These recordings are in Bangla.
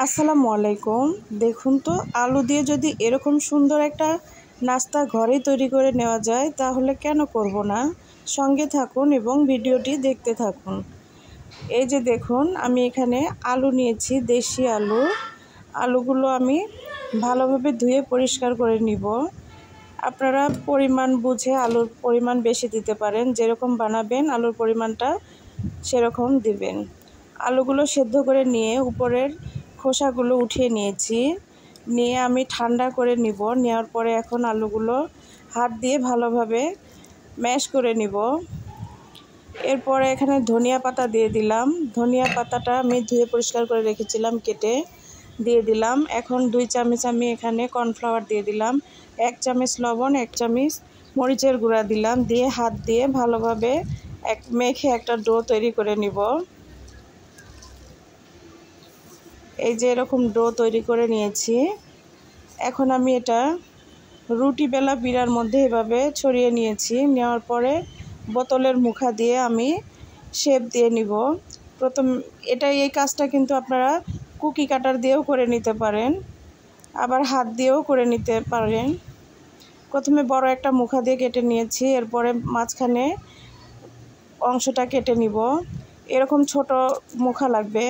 আসসালামু আলাইকুম। দেখুন তো, আলু দিয়ে যদি এরকম সুন্দর একটা নাস্তা ঘরেই তৈরি করে নেওয়া যায় তাহলে কেন করব না। সঙ্গে থাকুন এবং ভিডিওটি দেখতে থাকুন। এই যে দেখুন, আমি এখানে আলু নিয়েছি, দেশি আলু। আলুগুলো আমি ভালোভাবে ধুয়ে পরিষ্কার করে নিব। আপনারা পরিমাণ বুঝে আলুর পরিমাণ বেশি দিতে পারেন, যেরকম বানাবেন আলুর পরিমাণটা সেরকম দিবেন। আলুগুলো সেদ্ধ করে নিয়ে উপরের খোসাগুলো উঠিয়ে নিয়েছি, নিয়ে আমি ঠান্ডা করে নিব। নেওয়ার পরে এখন আলুগুলো হাত দিয়ে ভালোভাবে ম্যাশ করে নিব। এরপরে এখানে ধনিয়া পাতা দিয়ে দিলাম। ধনিয়া পাতাটা আমি ধুয়ে পরিষ্কার করে রেখেছিলাম, কেটে দিয়ে দিলাম। এখন 2 চামচ আমি এখানে কর্নফ্লাওয়ার দিয়ে দিলাম। 1 চামচ লবণ, 1 চামচ মরিচের গুঁড়া দিলাম। দিয়ে হাত দিয়ে ভালোভাবে মেখে একটা ডো তৈরি করে নিব। এই যে এরকম ডো তৈরি করে নিয়েছি। এখন আমি এটা রুটি বেলা পিঁড়ার মধ্যে এভাবে ছড়িয়ে নিয়েছি। নেওয়ার পরে বোতলের মুখা দিয়ে আমি শেপ দিয়ে নিব। এই কাজটা কিন্তু আপনারা কুকি কাটার দিয়েও করে নিতে পারেন, আবার হাত দিয়েও করে নিতে পারেন। প্রথমে বড় একটা মুখা দিয়ে কেটে নিয়েছি, এরপরে মাঝখানে অংশটা কেটে নিব। এরকম ছোট মুখা লাগবে।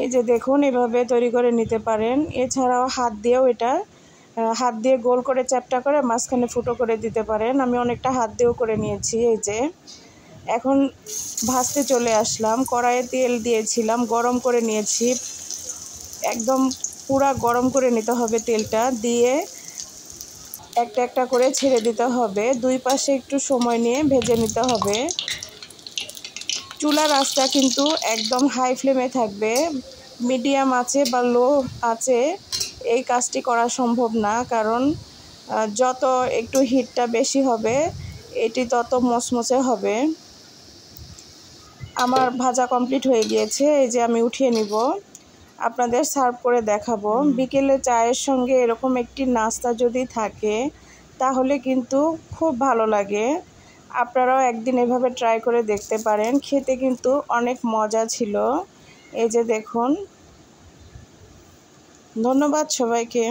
এই যে দেখুন, এভাবে তৈরি করে নিতে পারেন। এছাড়াও হাত দিয়ে গোল করে চ্যাপ্টা করে মাঝখানে ফুটো করে দিতে পারেন। আমি অনেকটা হাত দিয়েও করে নিয়েছি। এই যে এখন ভাজতে চলে আসলাম। কড়াইয়ে তেল দিয়েছিলাম, গরম করে নিয়েছি। একদম পুরা গরম করে নিতে হবে। তেলটা দিয়ে একটা একটা করে ছেড়ে দিতে হবে। 2 পাশে একটু সময় নিয়ে ভেজে নিতে হবে। চুলার আঁচটা কিন্তু একদম হাই ফ্লেমে থাকবে। মিডিয়াম আঁচে বা লো আঁচে এই কাজটি করা সম্ভব না, কারণ যত একটু হিটটা বেশি হবে এটি তত মচমচে হবে। আমার ভাজা কমপ্লিট হয়ে গিয়েছে। এই যে আমি উঠিয়ে নিব, আপনাদের সার্ভ করে দেখাবো। বিকেলে চায়ের সঙ্গে এরকম একটি নাস্তা যদি থাকে তাহলে কিন্তু খুব ভালো লাগে। আপনারাও একদিন এভাবে ট্রাই করে দেখতে পারেন। খেতে কিন্তু অনেক মজা ছিল। এই যে দেখুন। ধন্যবাদ সবাইকে।